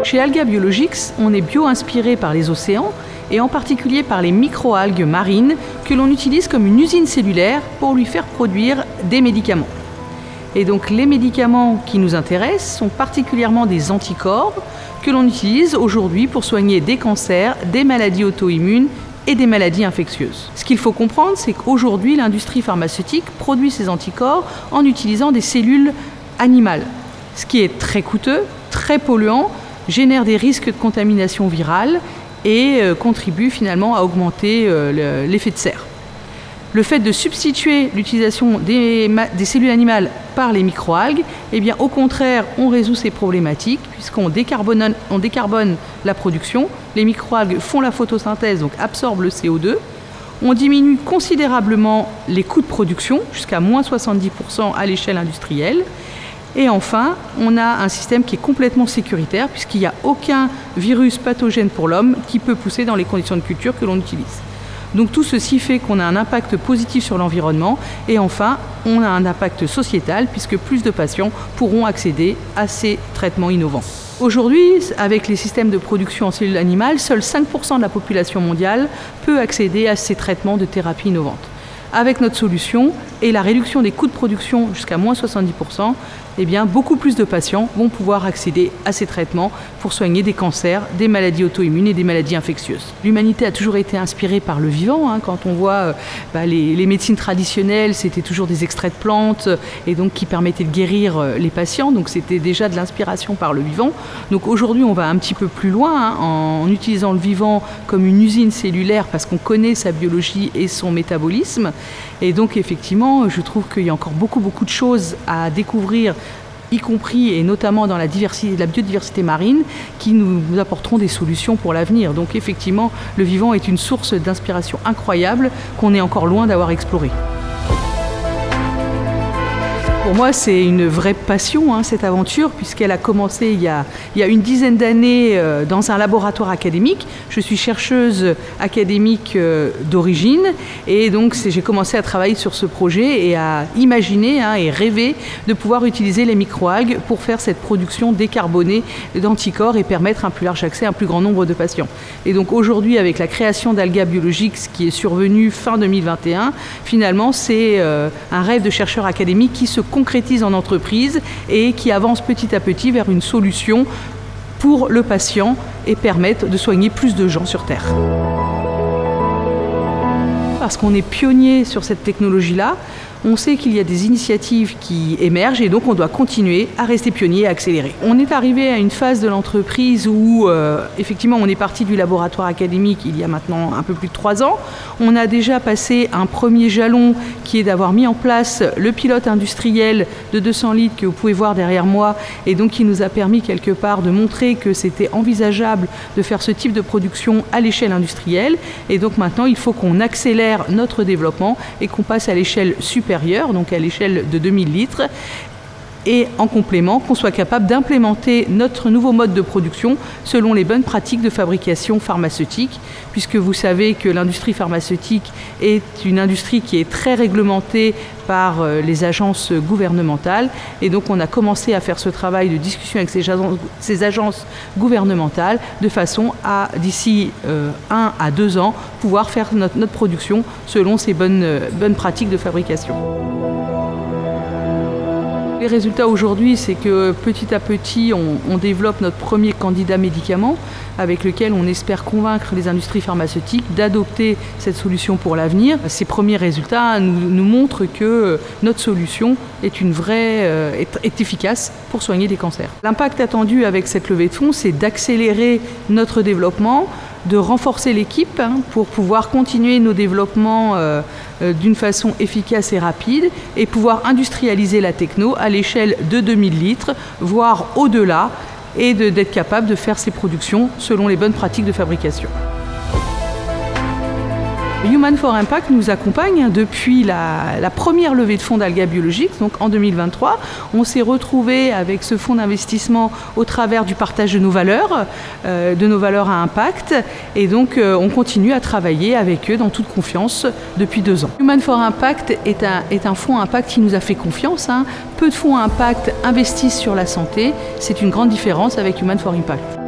Chez Alga Biologics, on est bio-inspiré par les océans et en particulier par les microalgues marines que l'on utilise comme une usine cellulaire pour lui faire produire des médicaments. Et donc les médicaments qui nous intéressent sont particulièrement des anticorps que l'on utilise aujourd'hui pour soigner des cancers, des maladies auto-immunes et des maladies infectieuses. Ce qu'il faut comprendre, c'est qu'aujourd'hui, l'industrie pharmaceutique produit ces anticorps en utilisant des cellules animales, ce qui est très coûteux, très polluant, génère des risques de contamination virale et contribue finalement à augmenter l'effet de serre. Le fait de substituer l'utilisation des cellules animales par les microalgues, eh bien, au contraire, on résout ces problématiques puisqu'on décarbone la production. Les microalgues font la photosynthèse, donc absorbent le CO2. On diminue considérablement les coûts de production, jusqu'à moins 70% à l'échelle industrielle. Et enfin, on a un système qui est complètement sécuritaire puisqu'il n'y a aucun virus pathogène pour l'homme qui peut pousser dans les conditions de culture que l'on utilise. Donc tout ceci fait qu'on a un impact positif sur l'environnement et enfin, on a un impact sociétal puisque plus de patients pourront accéder à ces traitements innovants. Aujourd'hui, avec les systèmes de production en cellules animales, seuls 5% de la population mondiale peut accéder à ces traitements de thérapie innovantes. Avec notre solution et la réduction des coûts de production jusqu'à moins 70%, eh bien, beaucoup plus de patients vont pouvoir accéder à ces traitements pour soigner des cancers, des maladies auto-immunes et des maladies infectieuses. L'humanité a toujours été inspirée par le vivant. Quand on voit les médecines traditionnelles, c'était toujours des extraits de plantes et donc qui permettaient de guérir les patients. Donc c'était déjà de l'inspiration par le vivant. Donc aujourd'hui, on va un petit peu plus loin en utilisant le vivant comme une usine cellulaire parce qu'on connaît sa biologie et son métabolisme. Et donc effectivement, je trouve qu'il y a encore beaucoup de choses à découvrir, y compris et notamment dans la biodiversité marine, qui nous apporteront des solutions pour l'avenir. Donc effectivement, le vivant est une source d'inspiration incroyable qu'on est encore loin d'avoir explorée. Pour moi, c'est une vraie passion, cette aventure, puisqu'elle a commencé il y a une dizaine d'années dans un laboratoire académique. Je suis chercheuse académique d'origine et donc j'ai commencé à travailler sur ce projet et à imaginer et rêver de pouvoir utiliser les microalgues pour faire cette production décarbonée d'anticorps et permettre un plus large accès à un plus grand nombre de patients. Et donc aujourd'hui, avec la création d'Alga Biologics qui est survenue fin 2021, finalement, c'est un rêve de chercheur académique qui se concrétise en entreprise et qui avance petit à petit vers une solution pour le patient et permettre de soigner plus de gens sur Terre. Parce qu'on est pionnier sur cette technologie-là, on sait qu'il y a des initiatives qui émergent et donc on doit continuer à rester pionnier et à accélérer. On est arrivé à une phase de l'entreprise où effectivement on est parti du laboratoire académique il y a maintenant un peu plus de 3 ans. On a déjà passé un premier jalon qui est d'avoir mis en place le pilote industriel de 200 litres que vous pouvez voir derrière moi et donc qui nous a permis quelque part de montrer que c'était envisageable de faire ce type de production à l'échelle industrielle. Et donc maintenant il faut qu'on accélère notre développement et qu'on passe à l'échelle supérieure, donc à l'échelle de 2000 litres, et en complément, qu'on soit capable d'implémenter notre nouveau mode de production selon les bonnes pratiques de fabrication pharmaceutique, puisque vous savez que l'industrie pharmaceutique est une industrie qui est très réglementée par les agences gouvernementales, et donc on a commencé à faire ce travail de discussion avec ces agences gouvernementales de façon à, d'ici 1 à 2 ans, pouvoir faire notre production selon ces bonnes pratiques de fabrication. Les résultats aujourd'hui, c'est que petit à petit, on développe notre premier candidat médicament avec lequel on espère convaincre les industries pharmaceutiques d'adopter cette solution pour l'avenir. Ces premiers résultats nous montrent que notre solution est est efficace pour soigner des cancers. L'impact attendu avec cette levée de fonds, c'est d'accélérer notre développement, de renforcer l'équipe pour pouvoir continuer nos développements d'une façon efficace et rapide et pouvoir industrialiser la techno à l'échelle de 2000 litres, voire au-delà, et d'être capable de faire ces productions selon les bonnes pratiques de fabrication. Human for Impact nous accompagne depuis la première levée de fonds d'Alga Biologics, donc en 2023. On s'est retrouvé avec ce fonds d'investissement au travers du partage de nos valeurs à impact, et donc on continue à travailler avec eux dans toute confiance depuis 2 ans. Human for Impact est un fonds impact qui nous a fait confiance. Peu de fonds impact investissent sur la santé, c'est une grande différence avec Human for Impact.